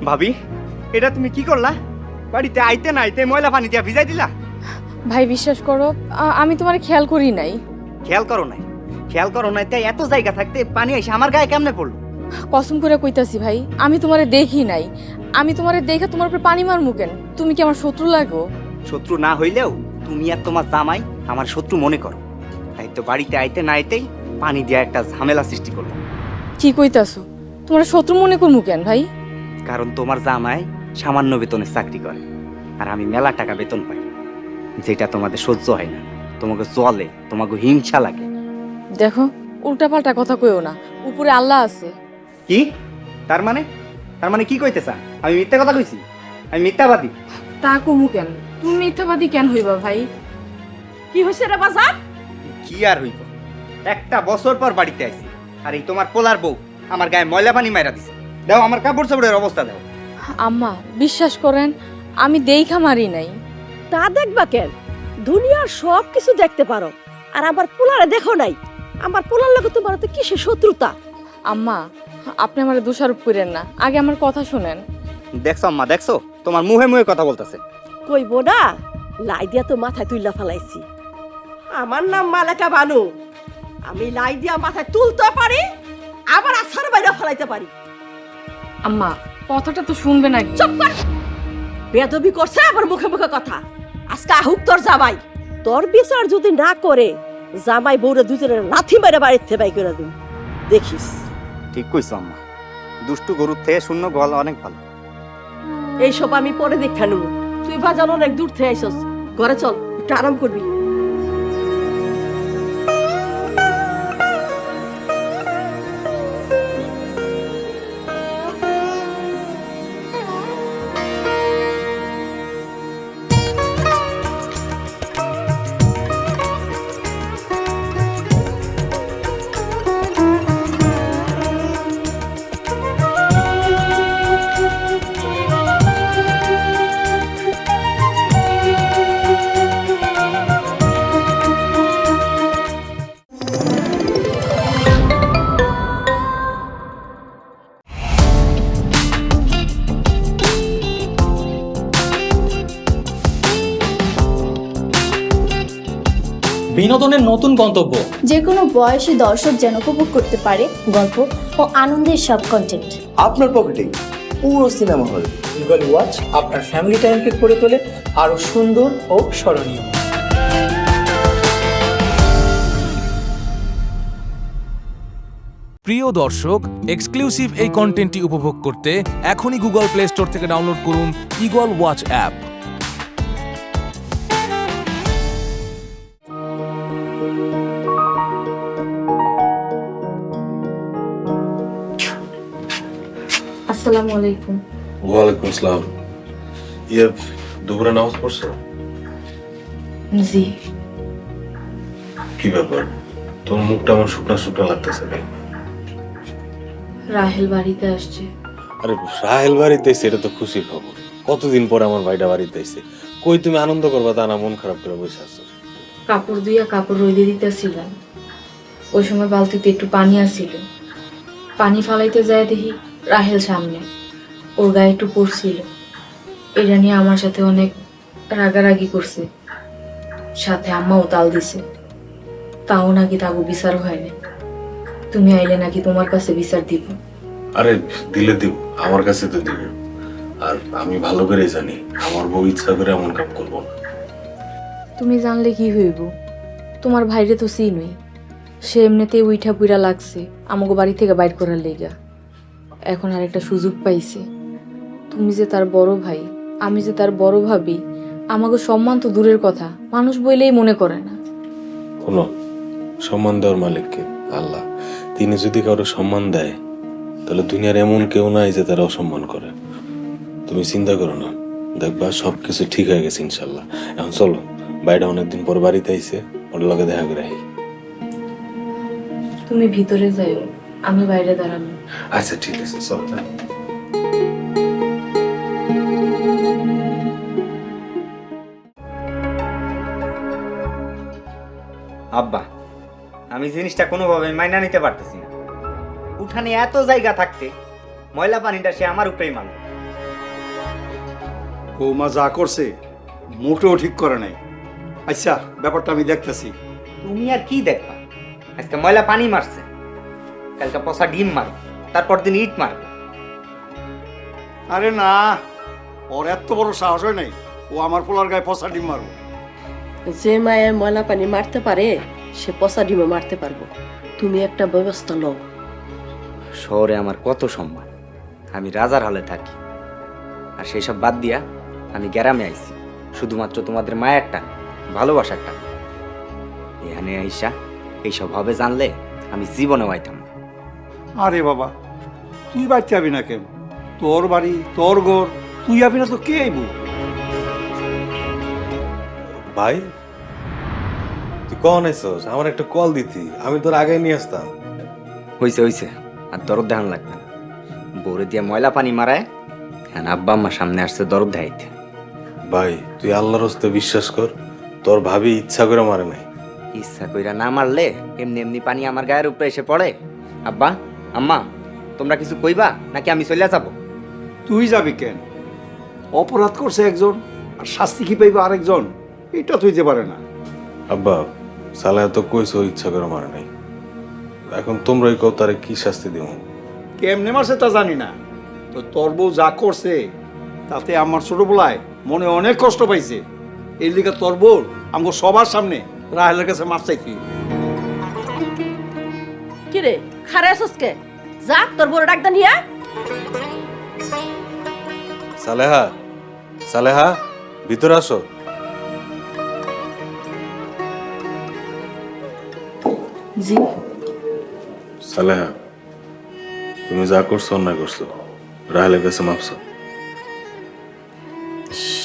ভাবি, এটা তুমি কি করলা? বাড়িতে আইতে না আইতে ময়লা পানি দিয়া ভিজাই দিলা। ভাই বিশ্বাস করো, আমি তোমার খেয়াল করি নাই। খেয়াল করো নাই? খেয়াল করো নাই তাই এত জায়গা থাকতে পানি এসে আমার গায়ে কেমনে পড়লো? কসম করে কইতাছি ভাই, আমি তোমারে দেখি নাই। আমি তোমারে দেখে তোমার উপরে পানি মারমু কেন? তুমি কি আমার শত্রু লাগো? শত্রু না হইলেও তুমি আর তোমার জামাই আমার শত্রু মনে করো। তাই তো বাড়িতে আইতে না আইতেই পানি দিয়া একটা ঝামেলা সৃষ্টি করলো। কি কইতাছো? তোমার শত্রু মনে করমু কেন ভাই? কারণ তোমার জামাই সামান্য বেতনে চাকরি করে আর আমি মেলা টাকা বেতন পাই, যেটা তোমাদের সহ্য হয় না। তোমাকে চলে, তোমাকে হিংসা লাগে। দেখো, উল্টাপাল্টা কথা কইও না। উপরে আল্লাহ আছে। কি তার মানে? তার মানে কি কইতে চান? আমি মিথ্যা কথা কইছি? আমি মিথ্যাবাদী? তা কমু কেন? তুমি মিথ্যাবাদী কেন হইবা ভাই? কি হয়েছে রে বাজার? কি আর হইব, একটা বছর পর বাড়িতে আইছি আর এই তোমার পোলার বউ আমার গায়ে ময়লা পানি মাইরা দিছে। দাও আমার কাপড় চাপড়ের অবস্থা দাও। আম্মা বিশ্বাস করেন, আমি দেইখা মারি নাই। তা দেখবা কেন? দুনিয়ার সব কিছু দেখতে পারো, আর আমার পোলারে দেখো নাই। আমার পোলার লোক তোমার তো কিসের শত্রুতা? আম্মা, আপনি আমার দোষারোপ করেন না, আগে আমার কথা শুনেন। দেখছো আম্মা, দেখছো তোমার মুহে মুহে কথা বলতেছে। কইব না, লাই দিয়া তো মাথায় তুইলা ফেলাইছি। আমার নাম মালাকা বানু। আমি লাই দিয়া মাথায় তুলতে পারি, আবার আছাড় বাইরে ফেলাইতে পারি। আম্মা, কথাটা তো শুনবে না। চুপ কর! বেদবি করছে আবার মুখে মুখে কথা। আজকে আহুক তোর জামাই। তোর বিচার যদি না করে, জামাই বউরে দুজনের লাথি মেরে বাড়ির থেকে বাই করে দিন, দেখিস। ঠিক কইছো আম্মা, দুষ্টু গরুর থেকে শূন্য গোয়াল অনেক ভালো। এইসব আমি পরে দেখা নেব। তুই বাজার অনেক দূর থেকে আইসস, ঘরে চল, একটু আরাম করবি। বিনোদনের নতুন গন্তব্য, যে কোনো বয়সী দর্শক যেন উপভোগ করতে পারে গল্প ও আনন্দের সব কন্টেন্ট আপনার পকেটেই পুরো সিনেমা হল। গুগল ওয়াচ আপনার ফ্যামিলি টাইমকে করে তোলে আরো সুন্দর ও স্মরণীয়। প্রিয় দর্শক, এক্সক্লুসিভ এই কন্টেন্টটি উপভোগ করতে এখনই গুগল প্লে স্টোর থেকে ডাউনলোড করুন ইগল ওয়াচ অ্যাপ। আসসালামু আলাইকুম। ওয়ালাইকুম আসসালাম। দুপুরে নামাজ পড়ছো? জি। কি ব্যাপার, তোর মুখটা আমার শুকনা শুকনা লাগতেছে রে? রাহেল বাড়িতে আসছে। আরে রাহেল বাড়িতে এসে, এটা তো খুশির খবর। কতদিন পরে আমার ভাইটা বাড়িতে এসে। কই তুমি আনন্দ করবা তা না, মন খারাপ করে বসে আছো? কাপড় ধুইয়া কাপড় রইলে দিতেছিলাম, ওই সময় বালতিতে একটু পানি আসছিল। পানি ফালাইতে যায় দেখি রাহেল সামনে, ওর গায়ে একটু পড়ছিল। এটা নিয়ে আমার সাথে অনেক রাগারাগি করছে, সাথে আম্মাও তাল দিছে। তাও নাকি তাগো বিচার হয়নি। তুমি আইলে নাকি তোমার কাছে বিচার দিব। আরে দিলে দিব, আমার কাছে তো দিবে। আর আমি ভালো করে জানি আমার বউ ইচ্ছা করে এমন কাম করবো না। তুমি জানলে কি হইব? তোমার ভাইরে তো চিনই, সে এমনিতেই উইঠা পুইরা লাগছে আমাকে বাড়ি থেকে বাইর করার লেগা। এখন আর একটা সুযোগ পাইছে। তুমি যে তার বড় ভাই, আমি যে তার বড় ভাবি, আমাকে সম্মান তো দূরের কথা, মানুষ বইলেই মনে করে না। শোনো, সম্মান দেওয়ার মালিককে আল্লাহ। তিনি যদি কারো সম্মান দেয় তাহলে দুনিয়ার এমন কেউ নাই যে তারা অসম্মান করে। তুমি চিন্তা করো না, দেখবা সবকিছু ঠিক হয়ে গেছে ইনশাল্লাহ। এখন চলো, বাইরে অনেকদিন পর বাড়িতে আইছে, ওর লগে দেখা করে আই। তুমি ভিতরে যাইও, আমি বাইরে দাঁড়াবো। আচ্ছা ঠিক আছে, চলো। আব্বা, আমি জিনিসটা কোনোভাবে মাইনা নিতে পারতেছি না। উঠানে এত জায়গা থাকতে ময়লা পানিটা সে আমার উপরেই মানল। বৌমা যা করছে মোটেও ঠিক করে নাই। আচ্ছা, ব্যাপারটা আমি দেখতেছি। তুমি আর কি দেখবা? আজকে ময়লা পানি মারছে, কালকে পচা ডিম মারবে, তারপর দিন ইট মারবে। আরে না, ওর এত বড় সাহস হয় নাই ও আমার পোলার গায়ে পচা ডিম মারবো। যে মায়ের ময়লা পানি মারতে পারে সে পচা ডিমও মারতে পারবো। তুমি একটা ব্যবস্থা লও। শহরে আমার কত সম্মান, আমি রাজার হলে থাকি, আর সেই সব বাদ দিয়া আমি গ্রামে আইছি শুধুমাত্র তোমাদের মায়ের টান, ভালোবাসার টান। এখানে আইসা এইসব হবে জানলে আমি জীবনেও আইতাম না। আরে বাবা, তুই বাড়তে যাবি না কেন? তোর বাড়ি, তোর ঘর, তুই যাবি না তো কে আইব? ভাই, তুই কখন আইছস? আমার একটা কল দিতি, আমি তোর আগে নিয়ে আসতাম। হইছে হইছে, আর দরদ দেখান লাগবে না। বউরে দিয়ে ময়লা পানি মারায়, হ্যাঁ আব্বা আমার সামনে আসছে দরদ দেখাইতে। ভাই, তুই আল্লাহর হস্তে বিশ্বাস কর, তোর ভাবি ইচ্ছা করে মারে নাই। ইচ্ছা কইরা না মারলে এমনি এমনি পানি আমার গায়ের উপরে এসে পড়ে। আব্বা, আম্মা, তোমরা কিছু কইবা নাকি আমি চলে যাব? তুই যাবি কেন? অপরাধ করছে একজন আর শাস্তি কি পাইবে আরেকজন, এটা তুই যে পারে না। আব্বা, সালাহ তো কইছো ইচ্ছা করে মারে নাই, এখন তোমরাই কও তারে কি শাস্তি দিব? কেমনে মারছে তা জানি না, তো তোর বউ যা করছে তাতে আমার ছোটবেলায় মনে অনেক কষ্ট পাইছে। এই লিগে তোর বউ আমাকে সবার সামনে রাহেলের কাছে মাপ চাইছি। কিরে খারে আসস কে? যা তোর বড় ডাকদা নিয়া। সালেহা, সালেহা, ভিতরে আসো। জি। সালেহা, তুমি যা করছো অন্যায় করছো, রাহেলের কাছে মাপছো।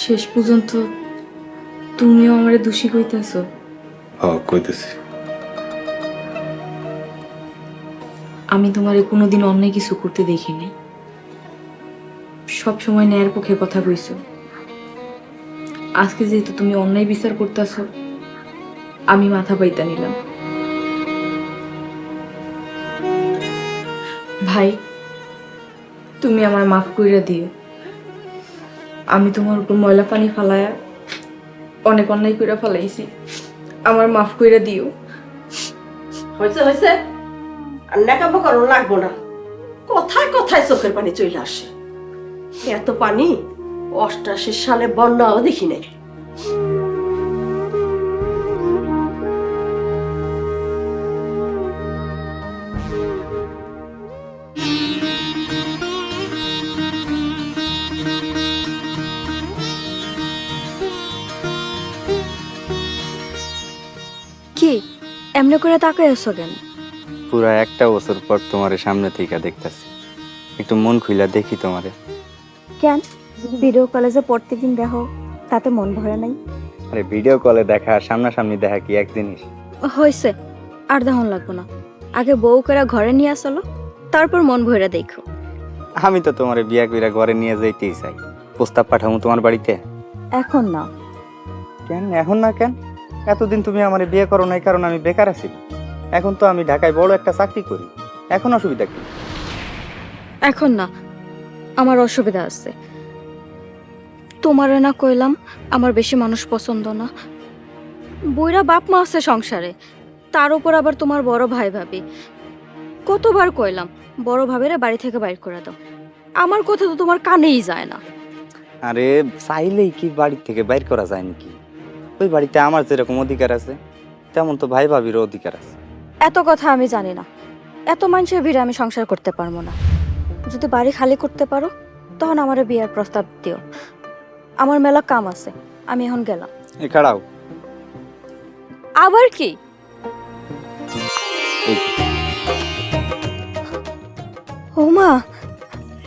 শেষ পর্যন্ত তুমিও আমারে দোষী কইতেছ? হ্যাঁ, কইতেছি। আমি তোমারে কোনোদিন অন্যায় কিছু করতে দেখিনি। সব সময় ন্যায়ের পক্ষে কথা কইছো। আজকে যেহেতু তুমি অন্যায় বিচার করতেছ, আমি মাথা পাইতা নিলাম। ভাই, তুমি আমার মাফ কইরা দিও। আমি তোমার উপর ময়লা পানি ফালায়া অনেক অন্যায় কইরা ফালাইছি, আমার মাফ কইরা দিও। হয়েছে হয়েছে, আর নেকাবো কারণ লাগবো না। কথায় কথায় চোখের পানি চলে আসে। এত পানি 88 সালে বন্যাও দেখি নাই। কি এমনি করে তাকাই আছো কেন? পুরা একটা বছর পর তোমার সামনে থেকে দেখতেছি, একটু মন খুইলা দেখি তোমারে। কেন ভিডিও কলেজে প্রত্যেকদিন দেখো, তাতে মন ভরে নাই? আরে ভিডিও কলে দেখা আর সামনাসামনি দেখা কি এক জিনিস? হয়েছে, আর দেখন লাগবো না। আগে বউ করে ঘরে নিয়ে আসলো, তারপর মন ভরে দেখো। আমি তো তোমারে বিয়া কইরা ঘরে নিয়ে যাইতেই চাই। প্রস্তাব পাঠামু তোমার বাড়িতে? এখন না। কেন এখন না কেন? এতদিন তুমি আমারে বিয়ে করো নাই কারণ আমি বেকার আছি। এখন তো আমি ঢাকায় বড় একটা চাকরি করি, এখন অসুবিধা কি? এখন না, আমার অসুবিধা আছে। তোমারে না কইলাম আমার বেশি মানুষ পছন্দ না। বইরা বাপ মা আছে সংসারে, তার উপর আবার তোমার বড় ভাই ভাবি। কতবার কইলাম বড় ভাবেরে বাড়ি থেকে বাইর করে দাও, আমার কথা তো তোমার কানেই যায় না। আরে চাইলেই কি বাড়ি থেকে বাইর করা যায় নাকি? ওই বাড়িতে আমার যেরকম অধিকার আছে তেমন তো ভাই ভাবিরও অধিকার আছে। এত কথা আমি জানি না, এত মানুষের ভিড়ে আমি সংসার করতে পারবো না। যদি বাড়ি খালি করতে পারো তখন আমার বিয়ের প্রস্তাব দিও। আমার মেলা কাম আছে, আমি এখন গেলাম। এ খাড়াও। আবার কি? এই যে, ও মা,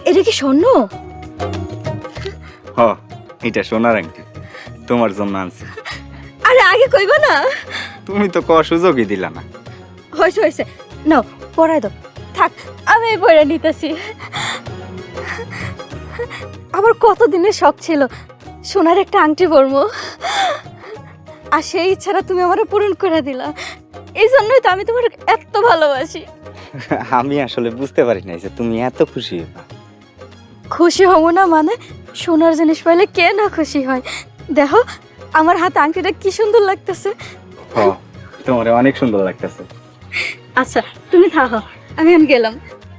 এটা কি স্বর্ণ? হ এটা সোনার আংটি, তোমার জন্য আনছি। আরে আগে কইবা না। তুমি তো কওয়ার সুযোগই দিলা না। হয়েছে হয়েছে, নাও পরাই দাও। থাক, আমি এই বইটা নিতেছি। আমার কতদিনের শখ ছিল সোনার একটা আংটি পরবো, আর সেই ইচ্ছাটা তুমি আমার পূরণ করে দিলা। এই জন্যই তো আমি তোমার এত ভালোবাসি। আমি আসলে বুঝতে পারি নাই যে তুমি এত খুশি হবা। খুশি হব না মানে? সোনার জিনিস পাইলে কে না খুশি হয়? দেখো আমার হাতে আংটিটা কি সুন্দর লাগতেছে। হ তোমার অনেক সুন্দর লাগতেছে। আচ্ছা তুমি থাকো, আমি এখন গেলাম।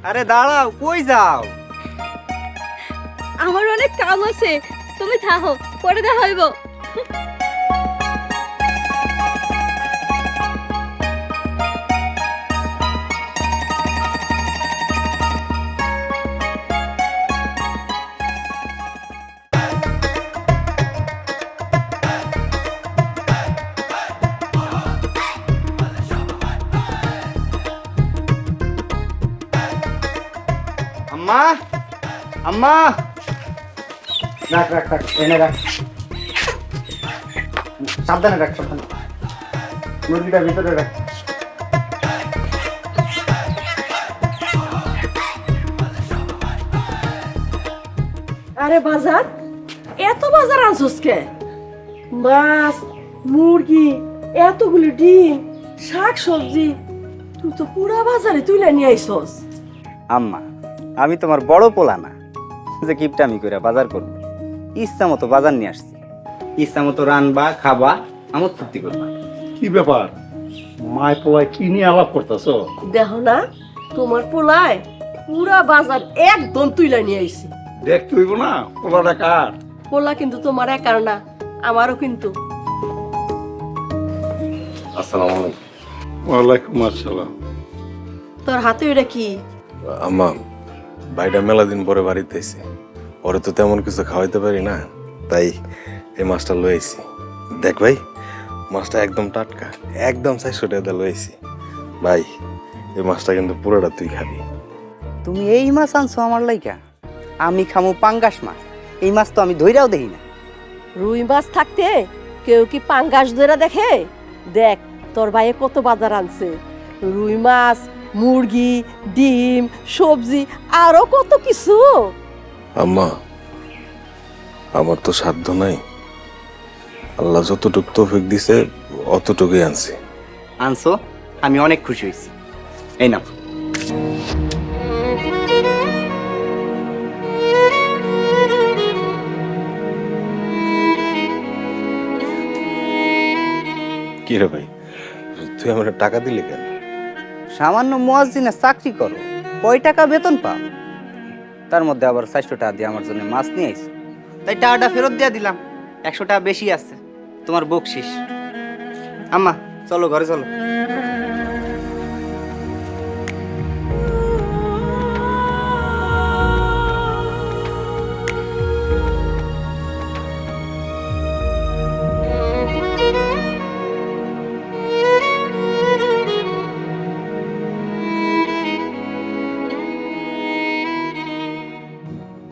আরে দাঁড়াও, কই যাও? আমার অনেক কাম আছে, তুমি থাকো, পরে দেখা হইব। আম্মা, আম্মা, রাখ রাখ রাখ, এনে রাখ, সাবধানে রাখ, সাবধানে। মুরগিটা ভিতরে রাখ। আরে বাজার, এত বাজার আনছস কে? মাছ, মুরগি, এতগুলি ডিম, শাক সবজি, তুই তো পুরা বাজারে তুইলা নিয়ে আইছস। আম্মা, আমি তোমার বড় পোলা না যে কিপটা আমি করে বাজার করবো। ইচ্ছা মতো বাজার নিয়ে আসছি, ইচ্ছা মতো রানবা, খাবা, আমার তৃপ্তি করবা। কি ব্যাপার, মায় পোলায় কি নিয়ে আলাপ করতেছ? দেখো না, তোমার পোলায় পুরা বাজার একদম তুইলা নিয়ে আইছি। দেখতে হইব না পোলাটা কার। পোলা কিন্তু তোমার একার না, আমারও কিন্তু। আসসালামু আলাইকুম। ওয়ালাইকুম আসসালাম। তোর হাতে ওটা কি? আম্মা, ভাইটা মেলা দিন পরে বাড়িতে এসে, ওরে তো তেমন কিছু খাওয়াইতে পারি না, তাই এই মাছটা লই আইছি। দেখ ভাই, মাছটা একদম টাটকা, একদম 400 টাকা দিয়ে লই আইছি। ভাই, এই মাছটা কিন্তু পুরোটা তুই খাবি। তুমি এই মাছ আনছো আমার লাইকা? আমি খামু পাঙ্গাস মাছ, এই মাছ তো আমি ধইরাও দেখি না। রুই মাছ থাকতে কেউ কি পাঙ্গাস ধরে দেখে? দেখ তোর ভাইয়ে কত বাজার আনছে, রুই মাছ, মুরগি, ডিম, সবজি, আরো কত কিছু। আম্মা, আমার তো সাধ্য নাই, আল্লাহ যতটুক তৌফিক দিছে অতটুকুই আনছি। আনছো, আমি অনেক খুশি হয়েছি। এই নাও। কি রে ভাই, তুই আমার টাকা দিলি কেন? সামান্য মুয়াজ্জিনে চাকরি করো, কয় টাকা বেতন পাও? তার মধ্যে আবার 400 টাকা দিয়ে আমার জন্য মাছ নিয়ে আইছো, তাই টাকাটা ফেরত দিয়ে দিলাম। 100 টাকা বেশি আছে, তোমার বকশিস। আম্মা চলো, ঘরে চলো।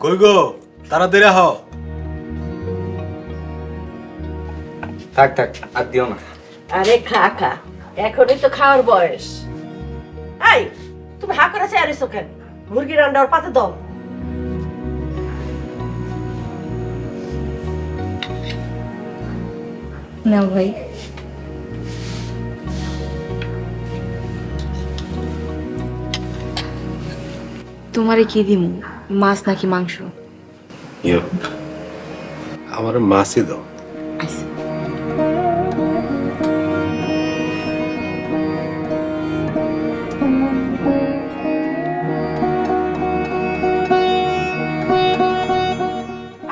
কই গো, তাড়াতাড়ি হও। থাক থাক, আর দিও না। আরে খা খা, এখনই তো খাওয়ার বয়স। এই তুমি হা করে চেয়ারিছো কেন? মুরগি রান্নার পাতে দাও। নাও ভাই। তোমারে কি দিমু, মাছ নাকি মাংস? ইয়ো, আমার মাছই দাও। আচ্ছা।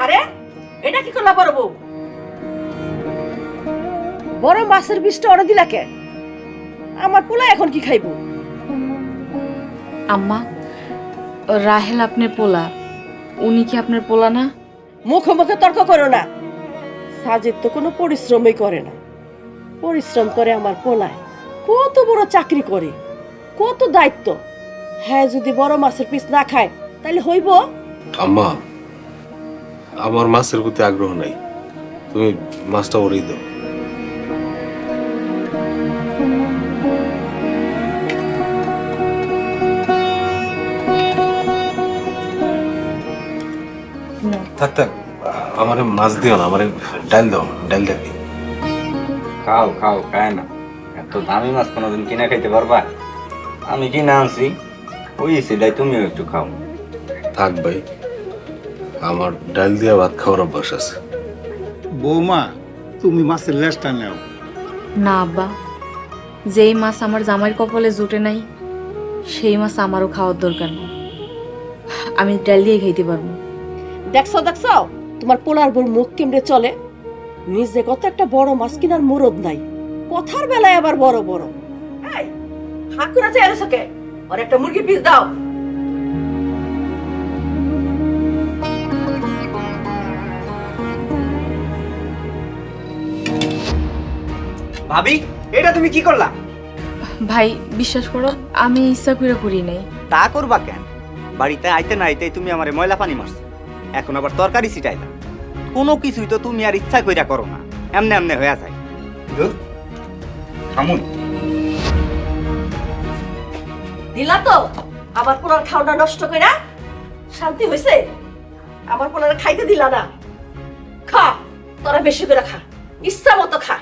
আরে এটা কি করলা বড় বউ? বড় মাছের বিষটা অর্ডার দিলা কে? আমার পোলা এখন কি খাইবো? আম্মা, রাহেল আপনার পোলা, উনি কি আপনার পোলা না? মুখে মুখে তর্ক করো না। সাজেদ তো কোনো পরিশ্রমই করে না, পরিশ্রম করে আমার পোলায়, কত বড় চাকরি করে, কত দায়িত্ব। হ্যাঁ, যদি বড় মাছের পিস না খায় তাহলে হইব? আম্মা, আমার মাছের প্রতি আগ্রহ নাই, তুমি মাছটা ওরেই দাও। থাক থাক, আমারে মাছ দিও না, আমারে ডাল দাও, ডাল দেখি। খাও খাও, খায় না। এত দামি মাছ কোনোদিন কিনা খাইতে পারবা? আমি কিনা আনছি, ওই সেটাই তুমিও একটু খাও। থাক ভাই, আমার ডাল দিয়া ভাত খাওয়ার অভ্যাস আছে। বৌমা, তুমি মাছের লেজটা নেও। না আব্বা, যেই মাছ আমার জামাইয়ের কপালে জুটে নাই সেই মাছ আমারও খাওয়ার দরকার নেই। আমি ডাল দিয়ে খাইতে পারবো। দেখছো দেখছো তোমার পোলার বোর মুখ কেমড়ে চলে, নিজে কত একটা বড় মাছ কিনার মুরদ নাই, কথার বেলায় আবার বড় বড়। এই হাকুরা চাইছো কে? আর একটা মুরগি পিস দাও। ভাবি, এটা তুমি কি করলা? ভাই বিশ্বাস করো, আমি ইচ্ছা করে করি নাই। তা করবা কেন? বাড়িতে আইতে না আইতে তুমি আমারে ময়লা পানি মারছো, এখন আবার তরকারি ছিটাইলা। কোনো কিছুই তো তুমি আর ইচ্ছা কইরা করো না, এমনে এমনে হয়ে যায়। থামুন। দিলা তো আমার পোলার খাওয়াটা নষ্ট কইরা? শান্তি হইছে? আমার পোলার খাইতে দিলা না। খা, তোরা বেশি করে খা, ইচ্ছা মতো খা।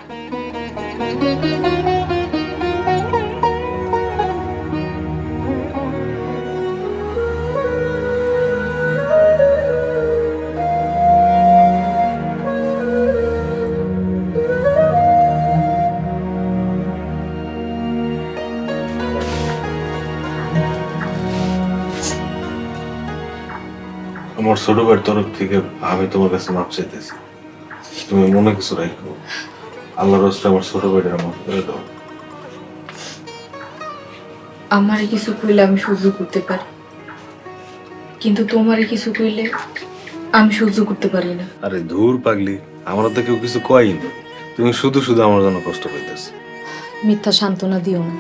আমার ছোট ভাইয়ের তরফ থেকে আমি তোমার কাছে মাপ চাইতেছি, তুমি মনে কিছু রাখো। আল্লাহর রাস্তায় আমার ছোট ভাইয়ের মাফ করে দাও। আমারে কিছু কইলে আমি সহ্য করতে পারি, কিন্তু তোমারে কিছু কইলে আমি সহ্য করতে পারি না। আরে ধুর পাগলি, আমরা তো কেউ কিছু কয়ই না, তুমি শুধু শুধু আমার জন্য কষ্ট পাইতেছ। মিথ্যা সান্ত্বনা দিও না।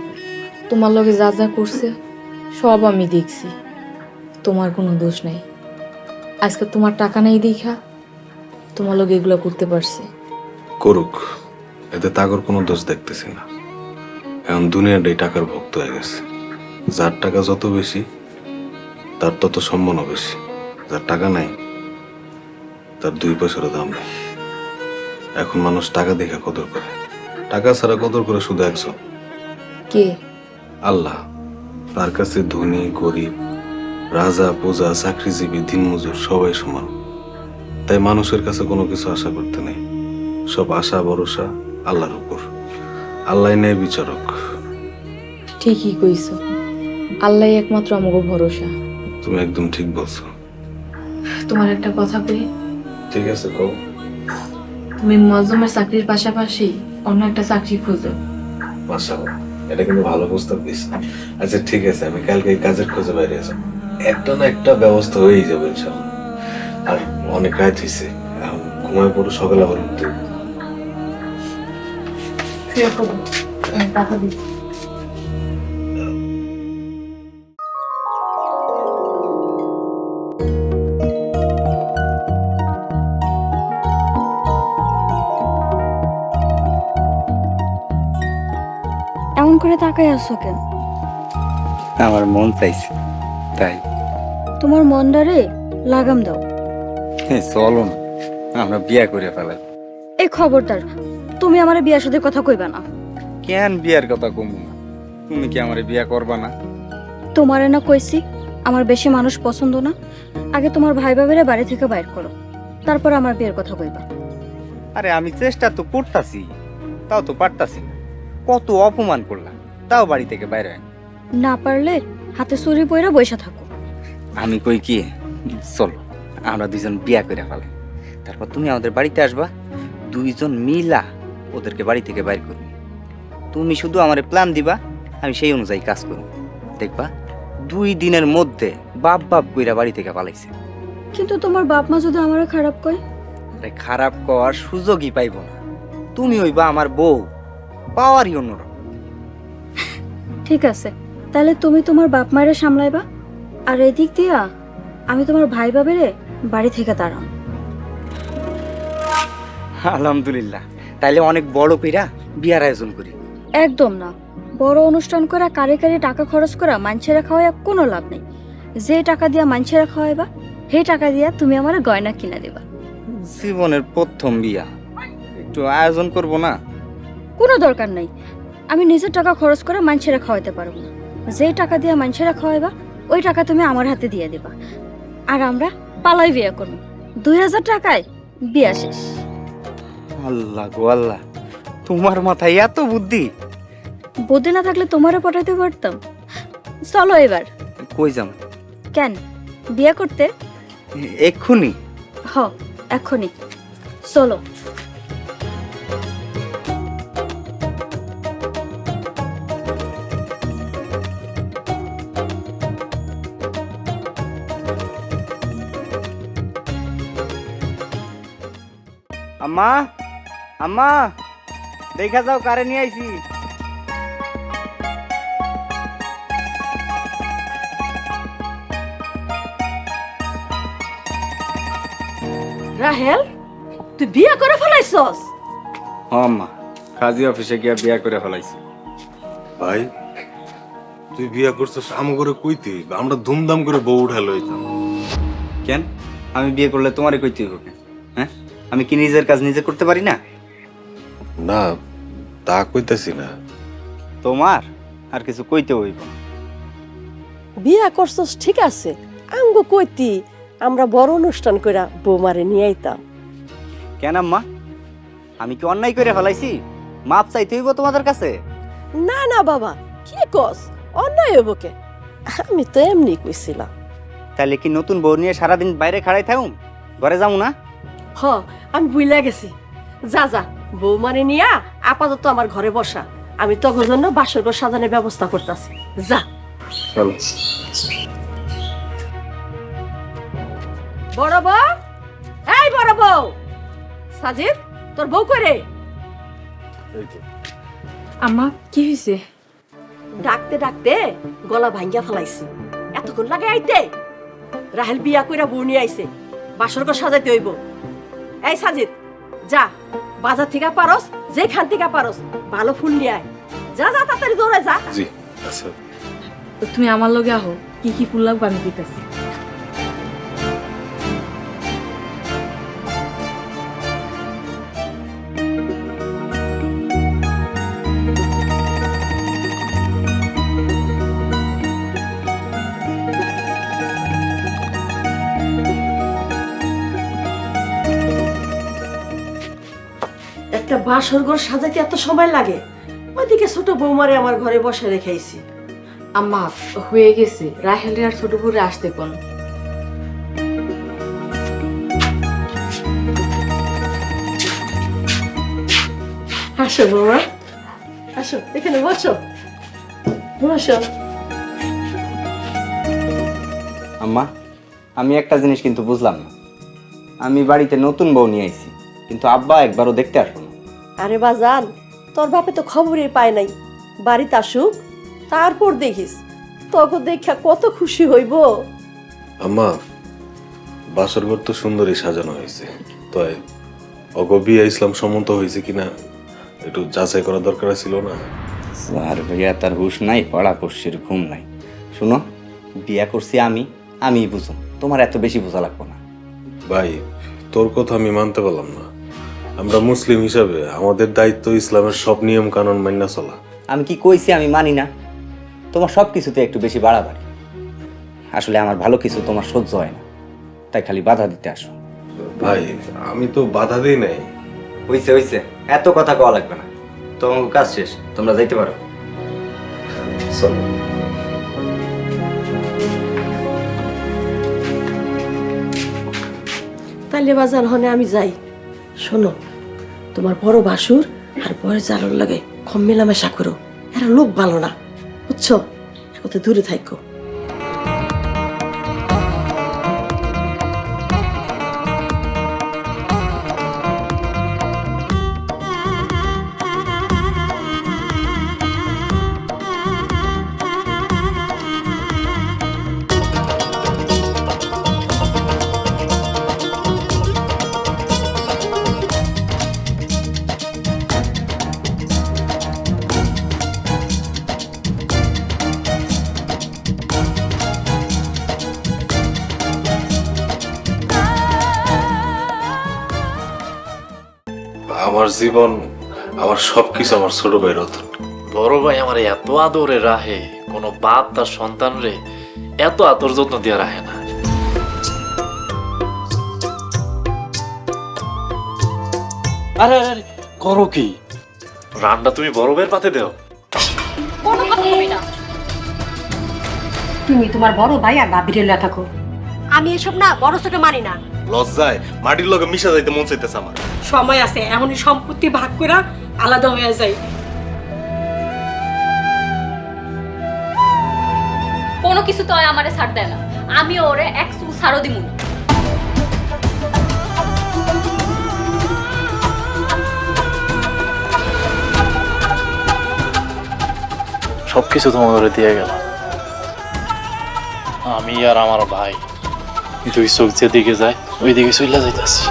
তোমার লগে যা যা করছে সব আমি দেখছি, তোমার কোনো দোষ নাই। আজকে তোমার টাকা নাই দেখা তোমার লগে এগুলো করতে পারছে। করুক, এতে তাগর কোনো দোষ দেখতেছি না। এখন দুনিয়াটাই টাকার ভক্ত হয়ে গেছে, যার টাকা যত বেশি তার তত সম্মানও বেশি, যার টাকা নাই তার 2 পয়সারও দাম নেই। এখন মানুষ টাকা দেখে কদর করে, টাকা ছাড়া কদর করে শুধু একজন, কে? আল্লাহ। তার কাছে ধনী গরিব, রাজা প্রজা, চাকরিজীবী, দিনমজুর সবাই সমান। তাই মানুষের কাছে কোনো কিছু আশা করতে নেই, সব আশা ভরসা আল্লাহর উপর। আল্লাহ নেই বিচারক। ঠিকই কইছো, আল্লাহ একমাত্র আমাকে ভরসা। তুমি একদম ঠিক বলছো। তোমার একটা কথা কই, ঠিক আছে কও। তুমি মজমের চাকরির পাশাপাশি অন্য একটা চাকরি খোঁজো। মাশাআল্লাহ, এটা কিন্তু ভালো প্রস্তাব দিস। আচ্ছা ঠিক আছে, আমি কালকে এই কাজের খোঁজে বাইরে যাব, একটা না একটা ব্যবস্থা হয়েই যাবে ইনশাআল্লাহ। আর অনেক রাত হয়েছে, এখন ঘুমায় পড়ো, সকালে আবার উঠতে হবে। টাকা দিচ্ছি। এমন করে তাকায় আছো কেন? আমার মন চাইছে তাই। তোমার মনটারে লাগাম দাও। চলো না, আমরা বিয়া করে ফেলাই। এই খবরদার, তুমি আমার বিয়ার সাথে কথা কইবা না। কেন বিয়ার কথা কমু না? তুমি কি আমারে বিয়া করবা না? তোমারে না কইছি আমার বেশি মানুষ পছন্দ না, আগে তোমার ভাই বাবারে বাড়ি থেকে বাইর করো, তারপর আমার বিয়ের কথা কইবা। আরে আমি চেষ্টা তো করতাছি, তাও তো পারতাছি না। কত অপমান করলাম, তাও বাড়ি থেকে বাইরে হয় না। না পারলে হাতে ছুরি পইরা বইসা থাকো। আমি কই কি, চলো আমরা দুইজন বিয়া করে ফেলাই, তারপর তুমি আমাদের বাড়িতে আসবা, দুইজন মিলা ওদেরকে বাড়ি থেকে বাইর করবো। তুমি শুধু আমারে প্ল্যান দিবা, আমি সেই অনুযায়ী কাজ করব। দেখবা 2 দিনের মধ্যে বাপ বাপ কইরা বাড়ি থেকে পালাইছে। কিন্তু তোমার বাপ মা যদি আমারে খারাপ কয়? আরে খারাপ কর সুযোগই পাইব না। তুমি হইবা আমার বউ, পাওয়ারই অন্যরকম। ঠিক আছে, তাহলে তুমি তোমার বাপ মায়ের সামলাইবা, আর এদিক দিয়া আমি তোমার ভাই বাবেরে বাড়ি থেকে তাড়াম। আলহামদুলিল্লাহ, তাইলে অনেক বড় কইরা বিয়ার আয়োজন করি। একদম না, বড় অনুষ্ঠান করা কারে কারে টাকা খরচ করা মানছেরা খাওয়াইয়া কোনো লাভ নেই। যে টাকা দিয়া মানছেরা খাওয়াইবা সেই টাকা দিয়া তুমি আমার গয়না কিনা দেবা। জীবনের প্রথম বিয়া, একটু আয়োজন করব না? কোনো দরকার নাই, আমি নিজের টাকা খরচ করে মানছেরা খাওয়াইতে পারবো না। যে টাকা দিয়া মানছেরা খাওয়াইবা ওই টাকা তুমি আমার হাতে দিয়ে দেবা, আর আমরা পালাই বিয়ে করবো। 2000 টাকায় বিয়া শেষ। আল্লাহ গো আল্লাহ, তোমার মাথায় এত বুদ্ধি! বুদ্ধি না থাকলে তোমারও পটাইতে পারতাম। চলো এবার। কই যাম? কেন, বিয়ে করতে? এক্ষুনি? হ, এখনই চলো। আম্মা, আম্মা, দেখা যাও কারে নিয়ে আইছি। রাহেল, তুই বিয়ে করে ফেলাইছস? হ্যাঁ আম্মা, কাজী অফিসে গিয়া বিয়া করে ফেলাইছি। ভাই তুই বিয়া করছিস আম করে কইতে, আমরা ধুমধাম করে বউ উঠা লইতাম। কেন, আমি বিয়ে করলে তোমারে কইতে হইব কেন? হ্যাঁ, আমি কি নিজের কাজ নিজে করতে পারি না? না তা কইতাছি না। তোমার আর কিছু কইতে হইব না। বিয়ে করছস ঠিক আছে, আমগো কইতি আমরা বড় অনুষ্ঠান কইরা বৌমারে নিয়ে আইতাম। কেন আম্মা, আমি কি অন্যায় করে ফেলাইছি? মাপ চাইতে হইব তোমাদের কাছে? না না বাবা, কি কস, অন্যায় হইব কে? আমি তো এমনি কইছিলাম। তাহলে কি নতুন বউ নিয়ে সারাদিন বাইরে খাড়াই থাকুম? ঘরে যাবো না? হ, আমি বুইলা গেছি। যা যা, বৌমারে নিয়া আপাতত আমার ঘরে বসা, আমি তোর জন্য বাসর ঘর সাজানোর ব্যবস্থা করতেছি। যা চলো। বড় বউ, এই বড় বউ, সাজিদ তোর বউ করে আম্মা কি হয়েছে? ডাকতে ডাকতে গলা ভাঙ্গিয়া ফেলাইছি। এতক্ষণ লাগে আইতে? রাহেল বিয়া কইরা বউ নিয়ে আইছে, বাসর ঘর সাজাইতে হইব। এই সাজিদ, যা বাজার থেকে পারস, যেখান থেকে পারস ভালো ফুল নিয়ে আয়। যা যা, তাড়াতাড়ি দৌড়ে যা। জি আচ্ছা। তুমি আমার লগে আহো, কি কি ফুল লাগবে আমি দিতেছি। একটা বাসর ঘর সাজাইতে এত সময় লাগে? ওইদিকে ছোট বৌমারে আমার ঘরে বসে রেখেছি। আম্মা হয়ে গেছে, রাহেলের আর ছোট করে আসতে কোন। আসো বৌমা, আসো এখানে বসো, বসো। আম্মা, আমি একটা জিনিস কিন্তু বুঝলাম না। আমি বাড়িতে নতুন বউ নিয়ে আইছি, কিন্তু আব্বা একবারও দেখতে আসবো না। আরে বাজান, তোর বাপে তো খবরই পায় নাই। বাড়িতে আসুক, তারপর দেখিস, তোকে দেখা কত খুশি হইব। আম্মা বাসর ঘর তো সুন্দরই সাজানো হয়েছে, তাই অগবিয়া ইসলাম সম্মত হয়েছে কিনা একটু যাচাই করা দরকার ছিল না? আর ভাইয়া তার হুশ নাই, পড়া পড়শির ঘুম নাই। শুনো, বিয়া করছি আমি বুঝুম, তোমার এত বেশি বোঝা লাগবো না। ভাই তোর কথা আমি মানতে পারলাম না। আমরা মুসলিম হিসাবে আমাদের দায়িত্ব ইসলামের সব নিয়ম কানুন মান্য চলা। আমি কি কইছি আমি মানি না? তোমার সব কিছুতে একটু বেশি বাড়াবাড়ি। আসলে আমার ভালো কিছু তোমার সহ্য হয় না, তাই খালি বাধা দিতে আসো। ভাই আমি তো বাধা দিই নাই। হইছে হইছে, এত কথা কওয়া লাগবে না। তোমার কাজ শেষ, তোমরা যাইতে পারো। চলো। তাইলে বাজান হনে আমি যাই। শোনো, তোমার বড় বাসুর আর বড় জালর লাগে কম মেলামেশা করো, এরা লোক ভালো না, বুঝছো? একথা দূরে থাকো। আমার জীবন, আমার সবকিছু আমার ছোট ভাইয়ের রতন। বড় ভাই আমার এত আদরে রাহে, কোনো বাপ তার সন্তান রে এত আদর যত্ন দিয়ে রাখে না। আরে আরে করো কি? রান্না তুমি বড় ভাইয়ের পাতে দেও। কোনো কথা বলবি না। তুমি তোমার বড় ভাই আর ভাবির লয়া থাকো। আমি এসব না বড় ছোট মানি না। লজ্জায় মাটির লগে মিশা যাইতে মন চাইতেছে আমার। সময় আছে, এমনই সম্পত্তি ভাগ করে আলাদা হয়ে যায়। কোনো কিছু তো আমারে ছাড় দেয় না, আমি ওরে এক চুল ছাড়ও দিমু না। সবকিছু তোমাদের দিয়ে গেল, আমি আর আমার ভাই দুই চোখ যেদিকে যায় ওই দিকে চলে যাইতেছি।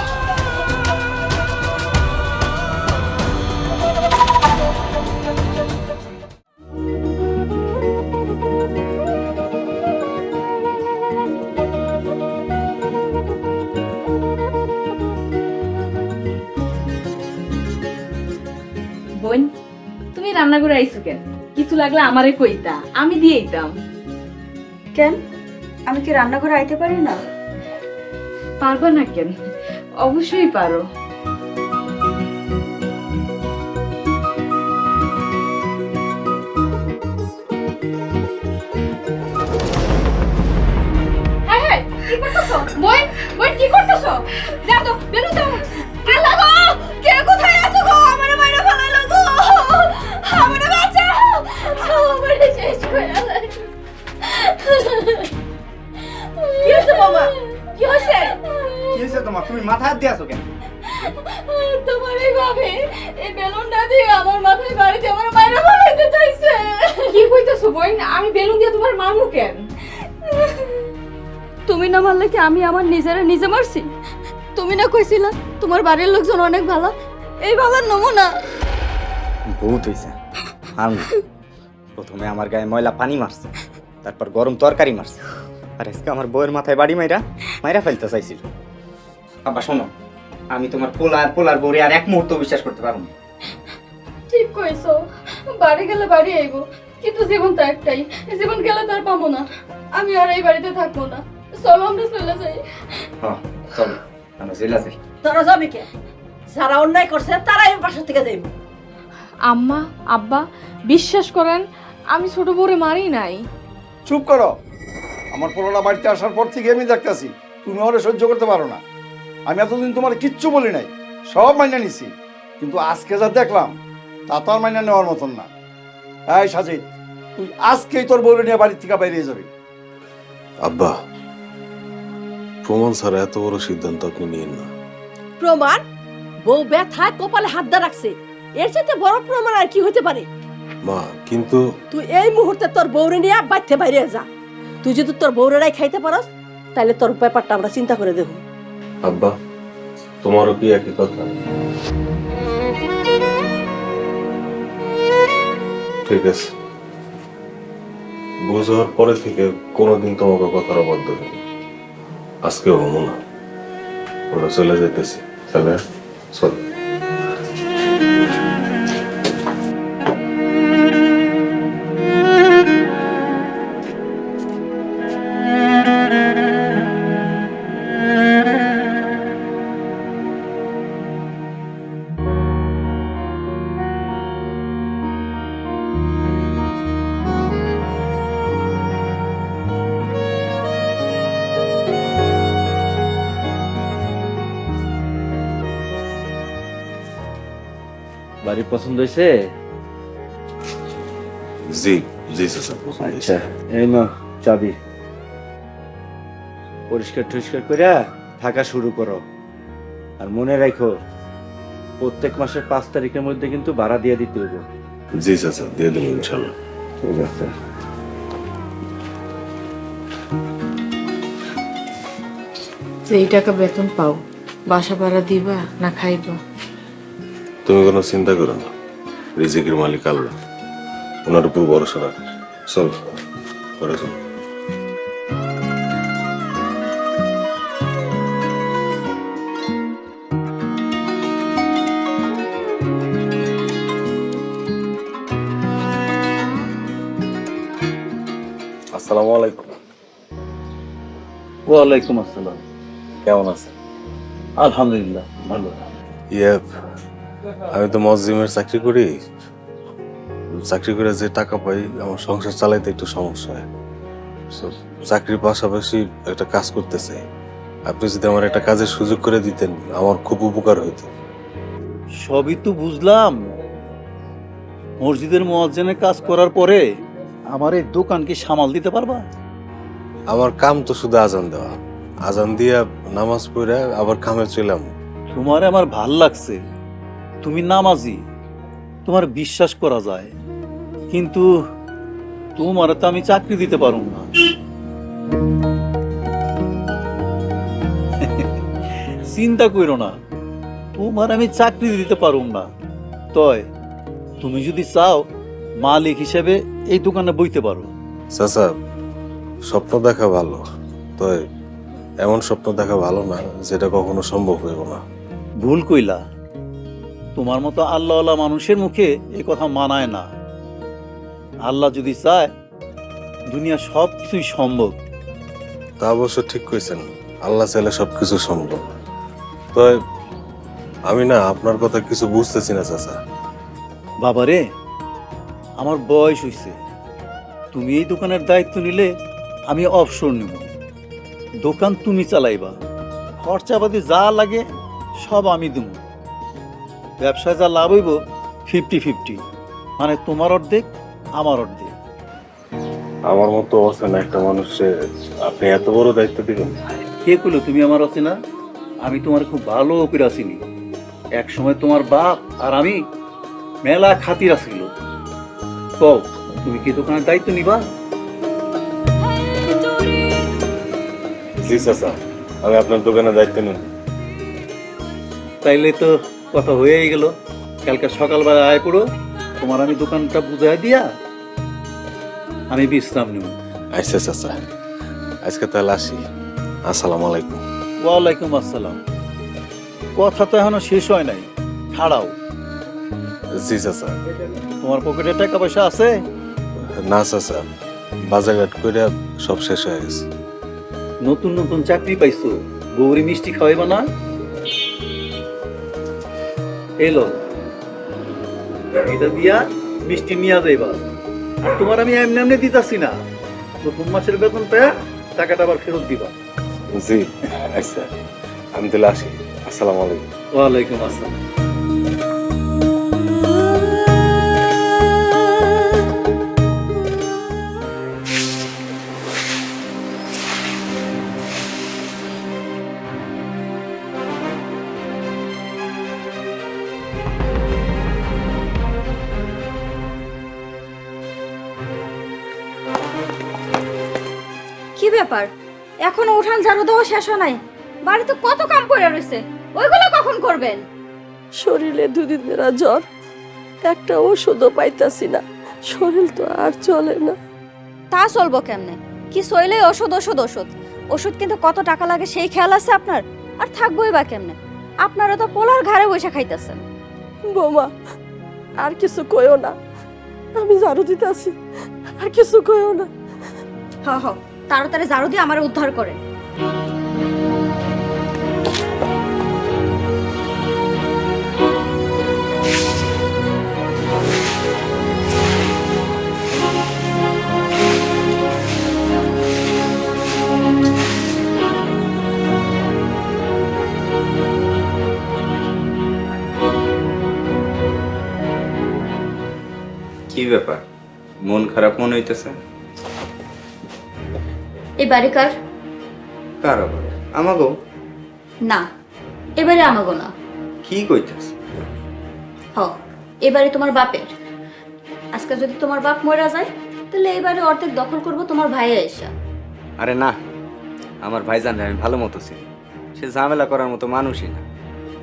বোন, তুমি রান্না করে আইছো কেন? কিছু লাগলে আমারে কইতা, আমি দিয়ে দিতাম। কেন, আমি কি রান্না করে আইতে পারি না? পারবা না কেন? অবশ্যই পারো। বোন, বোন কি করতেছো? যাও তো, বেরো তো। আল্লাহ গো, কে কোথায় আছো গো? আমারে মাইরা ফেলাইলো গো। আমারে বাঁচাও। আমারে শেষ করে আলাই। কি হইছে বাবা? কি হইছে? কি হয়েছে তোমার? তুমি মাথা হাত দিয়ে আছো কেন? তোমার এই ভাবে এই বেলুনটা দিয়ে আমার মাথায় বাড়িতে আমার মাইরা ফেলাইতে চাইছে। কি কইতাছো বোন? আমি বেলুন দিয়ে তোমার মারমু কেন? তুমি না মারলে কি আমি আমার নিজেরা নিজে মারছি? তুমি না কইছিলা তোমার বাড়ির লোকজন অনেক ভালো, এই ভালোর নমুনা। বহুত হয়েছে। আমি প্রথমে আমার গায়ে ময়লা পানি মারছে, তারপর গরম তরকারি মারছে, আর আজকে আমার বউয়ের মাথায় বাড়ি মাইরা ফেলতে চাইছিল। আব্বা শোনো, আমি তোমার পোলার বউরে আর এক মুহূর্ত বিশ্বাস করতে পারবো না। ঠিক কইছো, বাড়ি গেলে বাড়ি আইবো, কিন্তু জীবন তো একটাই, জীবন গেলে তো আর পাবো না। আমি আর এই বাড়িতে থাকবো না, চলো আমরা চলে যাই। হ্যাঁ চলো, আমরা চলে যাই। তোরা যাবি কে? যারা অন্যায় করছে তারাই বাসা থেকে যাইব। আম্মা, আব্বা, বিশ্বাস করেন আমি ছোট বউরে মারি নাই। চুপ করো। আমার পোলাটা বাড়িতে আসার পর থেকে আমি দেখতেছি তুমি ওরে সহ্য করতে পারো না। আমি এতদিন তোমার কিচ্ছু বলি নাই, সব মাইনা নিছি, কিন্তু আজকে যা দেখলাম তা তো আর মাইনা নেওয়ার মতন না। এই সাজিদ, তুই আজকেই তোর বউরে নিয়ে বাড়ির থেকে বাইরে যাবি। আব্বা, প্রমাণ ছাড়া এত বড় সিদ্ধান্ত আপনি নিয়েন না। প্রমাণ? বউ ব্যথায় কপালে হাত দা রাখছে, এর চাইতে বড় প্রমাণ আর কি হতে পারে? মা কিন্তু তুই এই মুহূর্তে তোর বউরে নিয়ে বাইতে বাইরে যা। তুই যদি তোর বউরেরাই খাইতে পারস তাহলে তোর ব্যাপারটা আমরা চিন্তা করে দেব। আব্বা, তোমারও কি একই কথা? ঠিক আছে, বুঝার পরে থেকে কোনোদিন তোমাকে কথার অবাধ্য নেই। আজকেও হবো না। ওরা চলে যেতেছি, তাহলে চল। বাড়ি পছন্দ হয়েছে? জি জি স্যার। আচ্ছা, এই নাও চাবি। পরিষ্কার টরিষ্কার করে থাকা শুরু করো, আর মনে রাখো প্রত্যেক মাসের 5 তারিখের মধ্যে কিন্তু ভাড়া দিয়ে দিতে হইব। জি স্যার, দিয়ে দেবো ইনশাল্লাহ। ঠিক আছে। যেই টাকা বেতন পাও বাসা ভাড়া দিবা না খাইবা? তুমি কোনো চিন্তা করো না, রিজিকের মালিক আল্লাহ, ওনার উপর ভরসা রাখো। চল ঘরে চল। আসসালামু আলাইকুম। ওয়ালাইকুম আসসালাম। কেমন আছেন? আলহামদুলিল্লাহ ভালো। ইয়ে, আমি তো মসজিমের চাকরি করি। চাকরি করে যে টাকা পাই আমার সংসার চালাইতে একটু সমস্যা হয়। So, চাকরির পাশাপাশি একটা কাজ করতে চাই। আপনি যদি আমার একটা কাজের সুযোগ করে দিতেন আমার খুব উপকার হইতো। সবই তো বুঝলাম, মসজিদের মুয়াজ্জিনের কাজ করার পরে আমার এই দোকান কি সামাল দিতে পারবা? আমার কাম তো শুধু আজান দেওয়া, আজান দিয়া নামাজ পড়ে আবার কামে চলাম। তোমার আমার ভাল লাগছে, তুমি নামাজি, তোমার বিশ্বাস করা যায়, কিন্তু তোমার তো আমি চাকরি দিতে পারুম না। চিন্তা করো না, তোমার আমি চাকরি দিতে পারুম না। তয় তুমি যদি চাও মালিক হিসেবে এই দোকানে বইতে পারো। চাচা, স্বপ্ন দেখা ভালো, তো এমন স্বপ্ন দেখা ভালো না যেটা কখনো সম্ভব হইব না। ভুল কইলা, তোমার মতো আল্লাহওয়ালা মানুষের মুখে এই কথা মানায় না। আল্লাহ যদি চায় দুনিয়া সব কিছুই সম্ভব। তা অবশ্য ঠিক কইছেন, আল্লাহ চাইলে সবকিছু সম্ভব। তো আমি না আপনার কথা কিছু বুঝতেছি না চাচা। বাবারে, আমার বয়স হইছে, তুমি এই দোকানের দায়িত্ব নিলে আমি অবসর নেব। দোকান তুমি চালাইবা, খরচাপাতি যা লাগে সব আমি দেব। ব্যবসায় যা লাভ হইব 50-50, মানে তোমার অর্ধেক আমার অর্ধেক। আমার মতো অচেনা একটা মানুষে আপনি এত বড় দায়িত্ব দিবেন? কে কইলো তুমি আমার অচেনা? আমি তোমার খুব ভালো করে আছিনি। এক সময় তোমার বাপ আর আমি মেলা খাতির আছিল। কও, তুমি কি দোকানের দায়িত্ব নিবা? জি চাচা, আমি আপনার দোকানে দায়িত্ব নিব। তাইলে তো কথা হয়েই গেল। কালকে সকালবেলা আয় পড়ো, তোমার আমি দোকানটা বুঝাই দিয়া আমি বিশ্রাম নেব। আচ্ছা চাচা, আজকে তাহলে আসি। আসসালামু আলাইকুম। ওয়ালাইকুম আসসালাম। কথা তো এখনো শেষ হয় নাই, খাড়াও। জি চাচা। তোমার পকেটে টাকা পয়সা আছে? না চাচা, বাজারঘাট করে সব শেষ হয়ে গেছে। নতুন নতুন চাকরি পাইছো, গৌরী মিষ্টি খাওয়াইবা না? এলো, এটা দিয়া মিষ্টি নিয়ে যাইবা। আর তোমার আমি এমনি এমনি দিতাছি না, প্রথম মাসের বেতন পেয়ে টাকাটা আবার ফেরত দিবা। জি আচ্ছা, আমি তাহলে আসি। আসসালামু আলাইকুম। ওয়ালাইকুম আসসালাম। কি ব্যাপার, এখনো উঠান ঝাড়ু দেওয়া শেষ হয় নাই? বাড়িতে কত কাম পড়ে রয়েছে, ওইগুলো কখন করবেন? শরীরে দুদিন ধরে জ্বর, একটা ওষুধও পাইতাছি না, শরীর তো আর চলে না। তা চলবো কেমনে? কি সইলে ওষুধ ওষুধ ওষুধ ওষুধ, কিন্তু কত টাকা লাগে সেই খেয়াল আছে আপনার? আর থাকবোই বা কেমনে? আপনারা তো পোলার ঘাড়ে বসে খাইতেছেন। বোমা, আর কিছু কইও না, আমি ঝাড়ু দিতেছি, আর কিছু কইও না। হ হ, তাড়াতাড়ি ঝাড়ু দিয়ে আমার উদ্ধার করে। কি ব্যাপার, মন খারাপ মনে হইতেছে? এই বাড়ি কার? কার আবার? আমাগো। না, এবারে আমাগো না। কি কইতেছে? হ, এবারে তোমার বাপের। আজকে যদি তোমার বাপ মরা যায়, তাহলে এবারে অর্ধেক দখল করবো তোমার ভাইয়া এসা। আরে না, আমার ভাইজান আমি ভালো মতো চিনি। সে ঝামেলা করার মতো মানুষই না,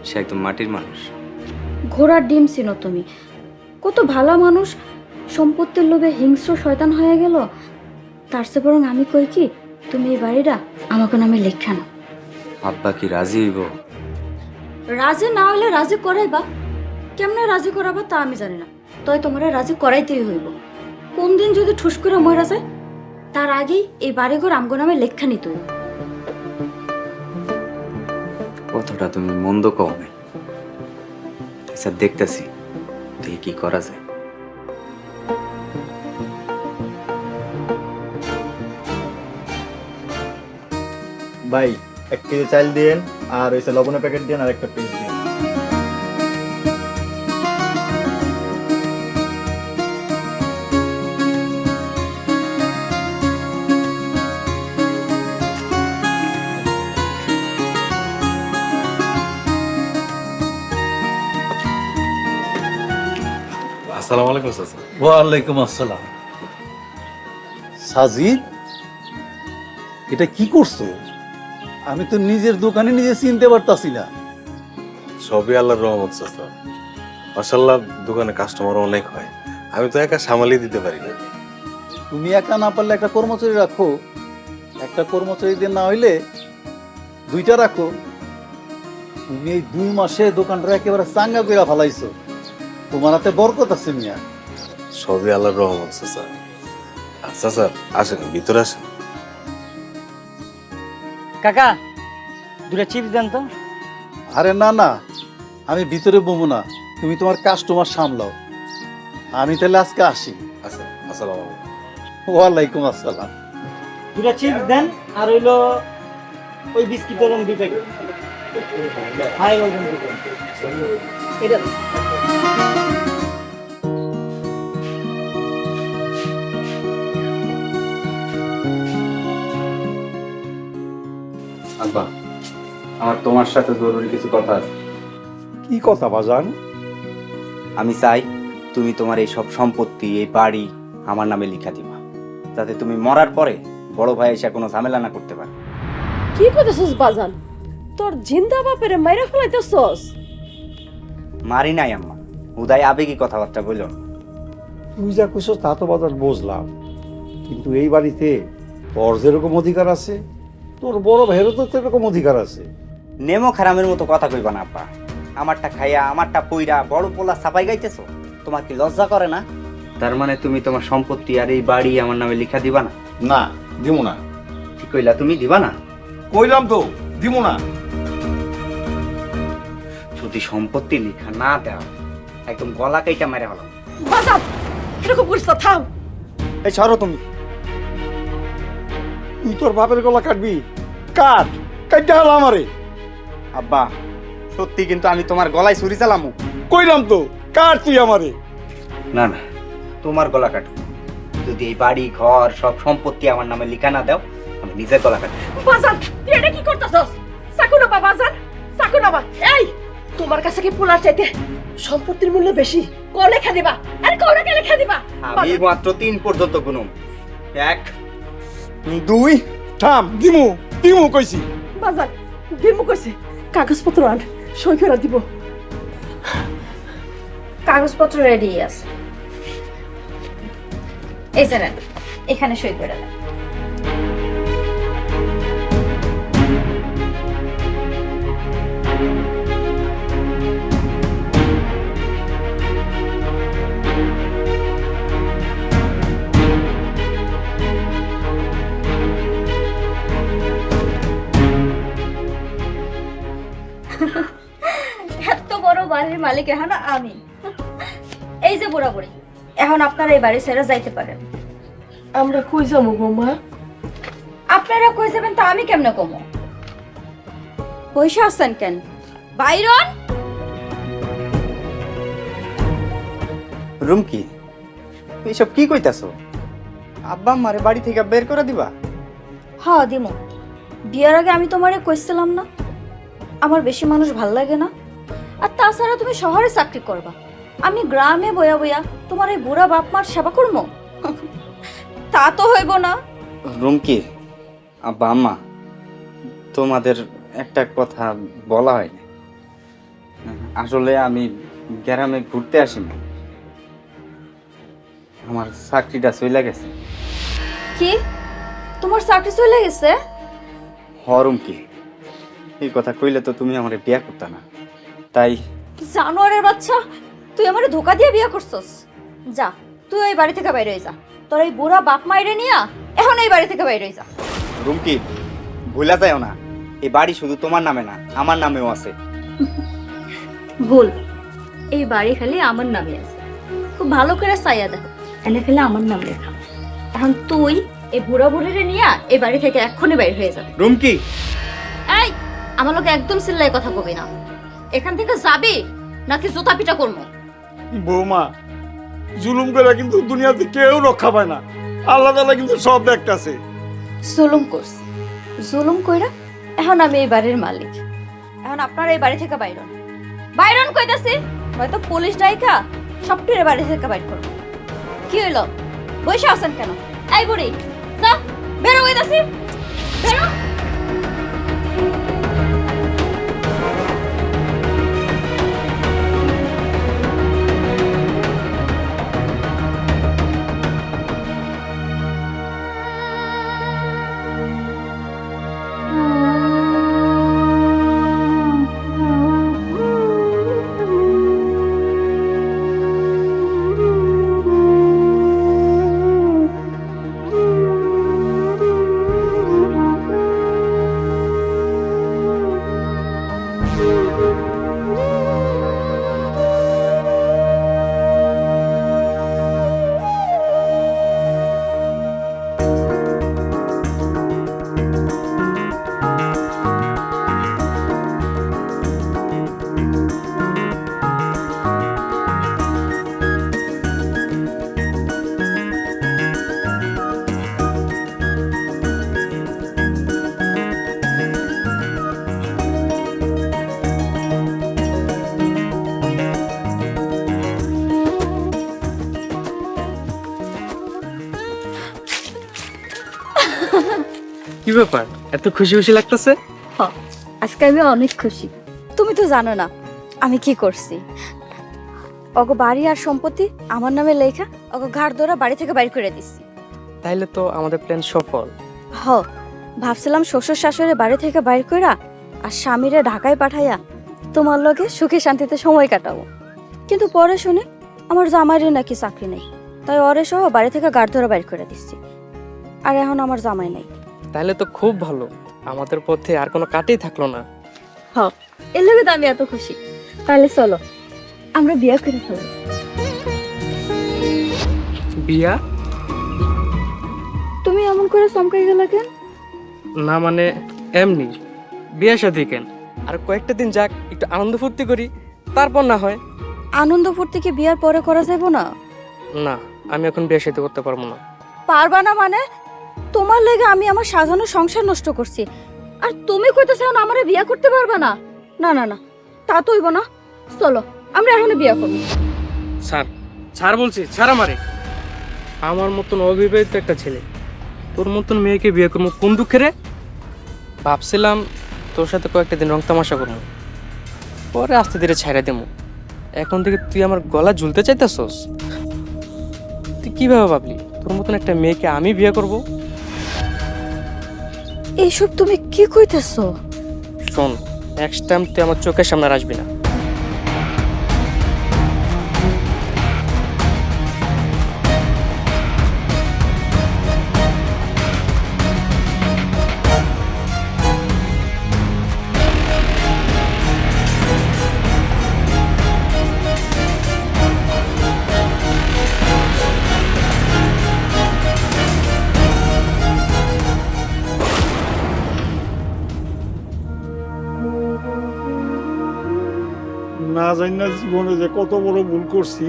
সে একদম মাটির মানুষ। ঘোড়ার ডিম চিনো তুমি? কত ভালো মানুষ সম্পত্তির লোভে হিংস্র শয়তান হয়ে গেল। তার চেয়ে বরং আমি কই কি, তুমি এই বাড়িটা আমাকে নামে লেখা না। আব্বা কি রাজি হইব? রাজি না হলে রাজি করাইবা। কেমনে রাজি করাবা তা আমি জানি না, তাই তোমার রাজি করাইতেই হইব। কোন দিন যদি ঠুস করে মরা যায়, তার আগেই এই বাড়িঘর আমগো নামে লেখা নিত। কথাটা তুমি মন্দ কও না। আচ্ছা দেখতেছি দেখি কি করা যায়। ভাই 1 কেজি চাল দিন, আর হইছে লবণের প্যাকেট দিন, আর একটা পেঁয়াজ দিন। আসসালামু আলাইকুম চাচা। ওয়ালাইকুম আসসালাম। সাজিদ, এটা কি করছো? আমি তো নিজের দোকানে নিজে চিনতে পারতাছি না। সবই আল্লাহর রহমত চাচা। মাশাআল্লাহ, দোকানে কাস্টমার অনেক হয়, আমি তো একা সামালিয়ে দিতে পারি না। তুমি একা না পারলে একটা কর্মচারী রাখো, একটা কর্মচারী দিয়ে না হইলে 2টা রাখো। তুমি এই 2 মাসে দোকানটা একেবারে চাঙ্গা কইরা ফেলাইছো। তোমার হাতে বরকত আছে মিয়া। সবই আল্লাহর রহমত চাচা। আচ্ছা স্যার, আসেন ভিতরে আসেন। কাকা 2টা চিপস দেন তো। আরে না না, আমি ভিতরে বমু না, তুমি তোমার কাস্টমার সামলাও। আমি তাহলে আজকে আসি। আচ্ছা, আসসালামু আলাইকুম। ওয়ালাইকুম আসসালাম। 2টা চিপস দেন, আর হইলো ওই বিস্কিট দেন 2 প্যাকেট। হাই বলবেন এটা আব্বা, আমার তোমার সাথে জরুরি কিছু কথা আছে। কি কথা বাজান? আমি চাই তুমি তোমার এই সব সম্পত্তি, এই বাড়ি আমার নামে লিখা দিবা, যাতে তুমি মরার পরে বড় ভাই এসে কোনো ঝামেলা না করতে পারে। কি কইতেছস বাজান? তোর জিন্দা বাপের মাইরা ফেলাইতেছস? মারি নাই আম্মা, উদয় আবেগী কথাবার্তা বলল না। তুই যা কইছস তা তো বাজান বুঝলাম, কিন্তু এই বাড়িতে তোর যেরকম অধিকার আছে, তোর বড় ভাইয়েরও তো সেরকম অধিকার আছে। নেমো খারামের মতো কথা কইবা না আব্বা। আমারটা খাইয়া আমারটা পইরা বড় পোলা সাপাই গাইতেছো, তোমার কি লজ্জা করে না? তার মানে তুমি তোমার সম্পত্তি আর এই বাড়ি আমার নামে লিখা দিবা না? না, দিমু না। ঠিক কইলা, তুমি দিবা না? কইলাম তো দিমু না। যদি সম্পত্তি লিখা না দেওয়া, একদম গলা কাইটা মেরে হলাম। বাজান এরকম করিস না, থাম। এই ছাড়ো তুমি। তুই তোর বাপের গলা কাটবি? কাট, কাটতে হলো আমারে। আব্বা সত্যি কিন্তু আমি তোমার গলায় ছুরি চালামু। কইলাম তো কাট তুই আমারে। না না, তোমার গলা কাটো। যদি এই বাড়ি ঘর সব সম্পত্তি আমার নামে লিখা না দাও, আমি নিজের গলা কাটো। বাজান তুই এটা কি করতেছস? সাকুনা বা বাজান, সাকুনা বা। এই তোমার কাছে কি পোলার চাইতে সম্পত্তির মূল্য বেশি? ক লেখা দিবা? আর কোন কে লেখা দিবা? আমি মাত্র 3 পর্যন্ত গুনুম। 1 2 থাম, দিমু দিমু কইছি। বাজান দিমু কইছে, কাগজপত্র আন, সই করে দিব। কাগজপত্র রেডি আছে, এই যে নেন, এখানে সই করে দেন। এত বড় বাড়ির মালিক এখন আমি। এই যে বুড়া বুড়ি, এখন আপনারা এই বাড়ি ছেড়ে যাইতে পারেন। আমরা কই যাবো গো মা? আপনারা কই যাবেন তা আমি কেমনে কমো? পয়সা আসছেন কেন? বাইরন রুমকি, এইসব কি কইতাছো? আব্বা আমারে বাড়ি থেকে বের করে দিবা? হ্যাঁ দিমু। বিয়ার আগে আমি তোমারে কইছিলাম না আমার বেশি মানুষ ভাল লাগে না? আর তাছাড়া তুমি শহরে চাকরি করবা, আমি গ্রামে বয়া বয়া তোমার এই বুড়া বাপ মার সেবা করবো? তা তো হইব না। রুমকি, আব্বা আম্মা, তোমাদের একটা কথা বলা হয়নি। আসলে আমি গ্রামে ঘুরতে আসিনি, আমার চাকরিটা চলে গেছে। কি তোমার চাকরি চলে গেছে? রুমকি, এই কথা কইলে তো তুমি আমার বিয়ে করতে না, তাই। জানোয়ারের বাচ্চা, তুই আমারে ধোকা দিয়ে বিয়ে করছস। যা তুই ওই বাড়ি থেকে বাইরে যা, তোর এই বুড়া বাপ মাইরে নিয়া এখন এই বাড়ি থেকে বাইরে যা। রুমকি, ভুলা যায়ও না, এই বাড়ি শুধু তোমার নামে না, আমার নামেও আছে। ভুল, এই বাড়ি খালি আমার নামে আছে। খুব ভালো করে চাইয়া দেখো, এনে ফেলে আমার নাম লেখা। এখন তুই এই বুড়া বুড়িরে নিয়ে এই বাড়ি থেকে এক্ষুনি বাইর হয়ে যাবে। রুমকি, এই, আমার লোক একদম চিল্লাই কথা কবি না। এখান থেকে যাবি নাকি জুতা পিটা করবো? বৌমা, জুলুম করে কিন্তু দুনিয়াতে কেউ রক্ষা পায় না। আল্লাহ তাআলা কিন্তু সব দেখতাছে। জুলুম করছি, জুলুম কইরা এখন আমি এই বাড়ির মালিক। এখন আপনারা এই বাড়ি থেকে বাইরন, বাইরন কইতাছি, হয়তো পুলিশ ডাইকা সবটির বাড়ি থেকে বাইর করবো। কি হইলো, বসে আছেন কেন? এই বুড়ি, যা বেরো কইতাছি, বেরো। কি ব্যাপার, এত খুশি খুশি লাগতেছে? আজকে আমি অনেক খুশি। তুমি তো জানো না আমি কি করছি। ওগো বাড়ি আর সম্পত্তি আমার নামে লেখা, ওগো ঘাড় ধরা বাড়ি থেকে বাইর করে দিচ্ছি। তাইলে তো আমাদের প্ল্যান সফল। ভাবছিলাম শ্বশুর শাশুড়ি বাড়ি থেকে বাইর কইরা আর স্বামীরে ঢাকায় পাঠাইয়া তোমার লগে সুখে শান্তিতে সময় কাটাবো। কিন্তু পরে শুনে আমার জামাইরে নাকি চাকরি নেই, তাই ওরে সহ বাড়ি থেকে গাড় ধরে বাইর করে দিচ্ছি। আর এখন আমার জামাই নাই। তাহলে তো খুব ভালো, আমাদের পথে আর কোনো কাটেই থাকলো না। এর লগে তো আমি এত খুশি। তাহলে চলো আমরা বিয়ে করে ফেলবো। বিয়া? তুমি এমন করে চমকাই গেলা কেন? না মানে এমনি, বিয়ে শাদী কেন, আর কয়েকটা দিন যাক, একটু আনন্দ ফুর্তি করি, তারপর না হয়। আনন্দ ফুর্তি কি বিয়ার পরে করা যাবে না? না, আমি এখন বিয়ে শাদী করতে পারবো না। পারবা না মানে? তোমার লেগে আমি আমার সাজানো সংসার নষ্ট করছি, আর তুমি কইতেছ এখন আমারে বিয়ে করতে পারবা না? না না না, তা তো হইব না। চলো আমরা এখন বিয়ে করব। স্যার, স্যার বলছি, ছাড় আমারে। আমার মতন অবিবাহিত একটা ছেলে তোর মতন মেয়েকে বিয়ে করবো কোন দুঃখে রে? ভাবছিলাম তোর সাথে কয়েকটা দিন রং তামাশা করবো, পরে আস্তে ধীরে ছাইড়া দেবো। এখন থেকে তুই আমার গলা ঝুলতে চাইতেছস? তুই কিভাবে ভাবলি তোর মতন একটা মেয়েকে আমি বিয়ে করব? এইসব তুমি কি কইতেছো? শোন, নেক্সট টাইম তুই আমার চোখের সামনে আসবি না। না জানি না জীবনে যে কত বড় ভুল করছি।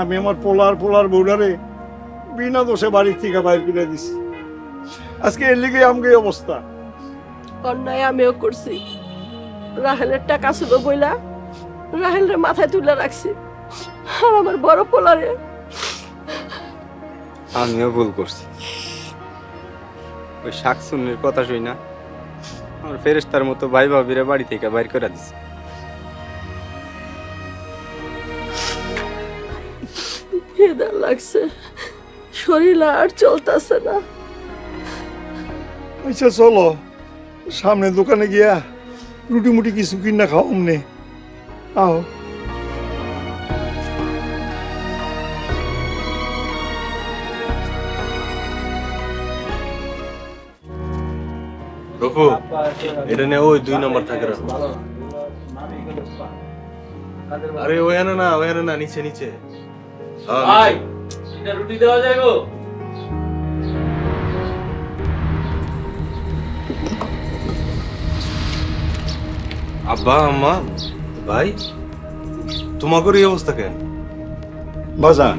আমি আমার পোলার বউডারে বিনা দোষে বাড়ির থেকে বাইর করে দিছি। আজকে এর লিগে আমগে অবস্থা। অন্যায় আমিও করছি। রাহেলের টাকা ছিল বইলা রাহেলের মাথায় তুলে রাখছি, আর আমার বড় পোলারে আমিও ভুল করছি। ওই শাকসুন্নির কথা শুই না আমার ফেরেশতার মতো ভাই ভাবিরে বাড়ি থেকে বাইর করে দিছে। হেদা লাগছে, শরীর আর চলতেছে না। আচ্ছা চলো সামনে দোকানে গিয়া রুটি মুটি কিছু কিনা খাও অমনে। আও রঘু এটা নিয়ে ওই 2 নম্বর থাকে রাখো। আরে ওখানে না নিচে নিচে। ভাই এটা রুটি দেওয়া যায় গো? আব্বা আম্মা ভাই তোমাদের এই অবস্থা কেন? বাজান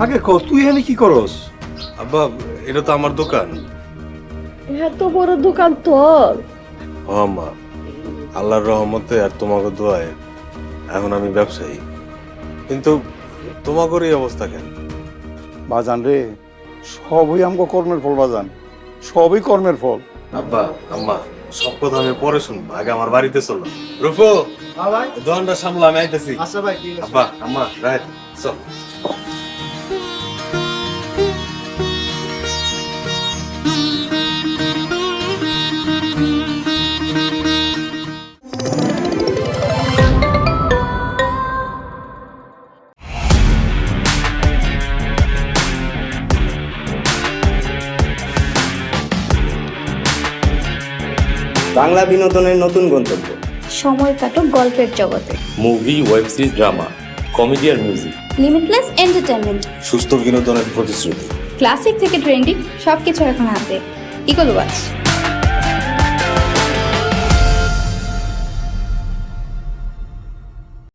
আগে ক তুই এখানে কি করস? আব্বা এটা তো আমার দোকান। এত বড় দোকান তোর? ও আম্মা আল্লাহর রহমতে আর তোমাকে দোয়ায় এখন আমি ব্যবসায়ী, কিন্তু তোমাদের এই অবস্থা কেন? বাজান রে সবই আমগো কর্মের ফল বাজান, সবই কর্মের ফল। আব্বা আম্মা সব কথা আমি পরে শুনবো, আগে আমার বাড়িতে চলো। রূপো দোকানটা সামলা, আমি আইতেছি। আচ্ছা ভাই ঠিক আছে। আব্বা আম্মা রাইট চল। বাংলা বিনোদনের নতুন গন্তব্য। সময় কাটুক গল্পের জগতে। Movie, web series, drama, comedy আর মিউজিক। Limitless entertainment. সুস্থ বিনোদনের প্রতিশ্রুতি। ক্লাসিক থেকে ট্রেন্ডিং সবকিছু এখন হাতে। Eagle Watch.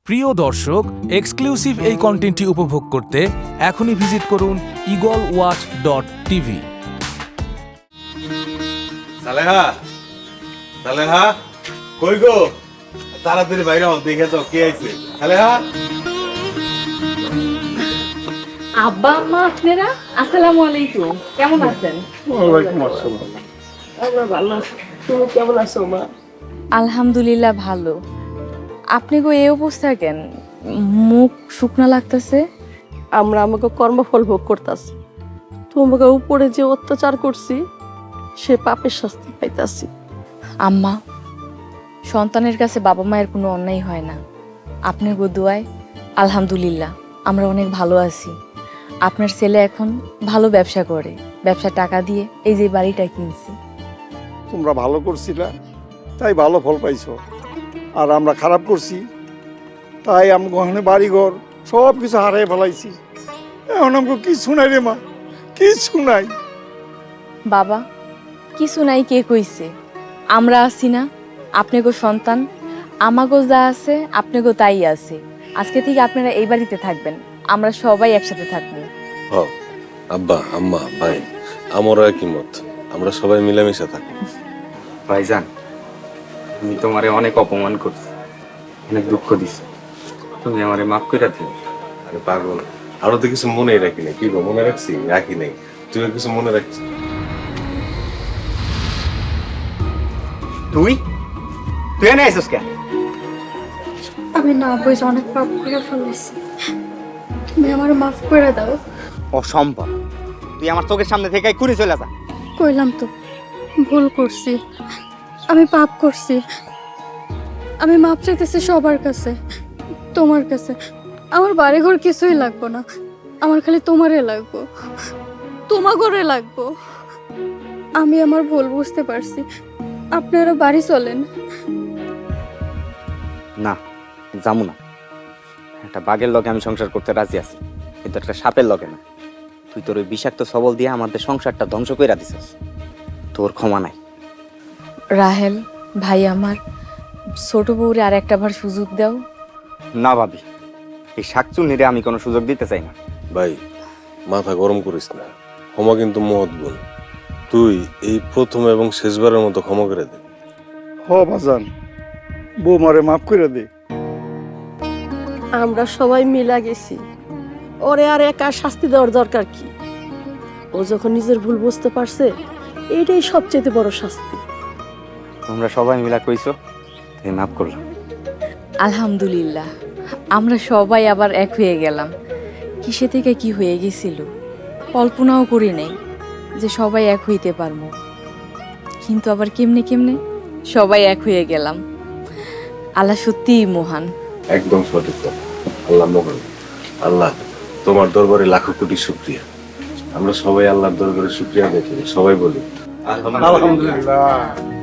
প্রিয় দর্শক, এক্সক্লুসিভ এই কন্টেন্টটি উপভোগ করতে এখনই ভিজিট করুন eagleWatch.tv। সালেহা সালেহা কই গো, তাড়াতাড়ি বাইরে হও, দেখে যাও কে আইছে। সালেহা আব্বা আম্মা আপনারা আসসালামু আলাইকুম, কেমন আছেন? ওয়ালাইকুম আসসালাম। আমরা ভালো আছি, তুমি কেমন আছো মা? আলহামদুলিল্লাহ ভালো। আপনি গো এই অবস্থা কেন? মুখ শুকনা লাগতেছে। আমরা আমাকে কর্মফল ভোগ করতেছি, তোমাকে উপরে যে অত্যাচার করছি সে পাপের শাস্তি পাইতাছি। আম্মা, সন্তানের কাছে বাবা মায়ের কোনো অন্যায় হয় না। আপনি গো দোয়ায় আলহামদুলিল্লাহ আমরা অনেক ভালো আছি। আপনার ছেলে এখন ভালো ব্যবসা করে, ব্যবসা টাকা দিয়ে এই যে বাড়িটা কিনছি। তোমরা ভালো করছিলা তাই ভালো ফল পাইছো, আর আমরা খারাপ করছি তাই আমগো ওখানে বাড়িঘর সব কিছু হারাই ফেলাইছি। এখন আমাকে কিছু নাই রে মা, কিছু নাই। বাবা, কিছু নাই কে কইছে? আমরা আছি না, আপনি গো সন্তান। আমাগো যা আছে আপনি গো তাই আছে। আজকে থেকে আপনারা এই বাড়িতে থাকবেন, আমরা সবাই একসাথে থাকবো। হ আব্বা আম্মা ভাই আমারও একই মত, আমরা সবাই মিলেমিশে থাকি। ভাইজান, আমি তোমারে অনেক অপমান করছি, অনেক দুঃখ দিছি, তুমি আমারে মাফ করে দিও। আরে পাগল, আরো তো কিছু মনে রাখি নাই। কি গো, মনে রাখছি? রাখি নাই। তুই কিছু মনে রাখছিস? তুই তুই এনে আইসস কেন? আমি না বুঝে অনেক পাপ করে ফেলেছি, তুমি আমার মাফ করে দাও। অসম্ভব, তুই আমার চোখের সামনে থেকে ঘুরে চলে যা। কইলাম তো ভুল করছি, আমি পাপ করছি। আমি মাপ চাইতেছি সবার কাছে, তোমার কাছে। আমার বাড়িঘর কিছুই লাগবো না, আমার খালি তোমারে লাগবো, তোমাগরে লাগবো। আমি আমার ভুল বুঝতে পারছি, আপনারা বাড়ি চলেন। না, যাবো না। একটা বাঘের লগে আমি সংসার করতে রাজি আছি, কিন্তু একটা সাপের লগে না। তুই তোর ওই বিষাক্ত সবল দিয়ে আমাদের সংসারটা ধ্বংস করে দিছিস, তোর ক্ষমা নাই। রাহেল ভাই আমার, ছোট বউরে আর একটা বার সুযোগ দাও। না ভাবি, এই শাকচুন্নিরে আমি কোনো সুযোগ দিতে চাই না। ভাই মাথা গরম করিস না, ক্ষমা কিন্তু মহৎ গুণ। তুই এই প্রথম এবং শেষবারের মতো ক্ষমা করে দে। হ বাজান, বৌমারে মাফ করে দে। আমরা সবাই মিলা গেছি, ওরে আর একা শাস্তি দেওয়ার দরকার কি? ও যখন নিজের ভুল বুঝতে পারছে, এটাই সবচেয়ে বড় শাস্তি। তোমরা সবাই মিলা কইছো, তাই মাফ করলাম। আলহামদুলিল্লাহ আমরা সবাই আবার এক হয়ে গেলাম। কিসে থেকে কি হয়ে গেছিল কল্পনাও করি নাই যে সবাই এক হইতে পারবো, কিন্তু আবার কেমনে কেমনে সবাই এক হয়ে গেলাম। আল্লাহ সত্যিই মহান। একদম সঠিক কথা, আল্লাহ মহান। আল্লাহ তোমার দরবারে লাখো কোটি শুকরিয়া। আমরা সবাই আল্লাহর দরবারে শুকরিয়া আদায় করি, সবাই বলি আলহামদুলিল্লাহ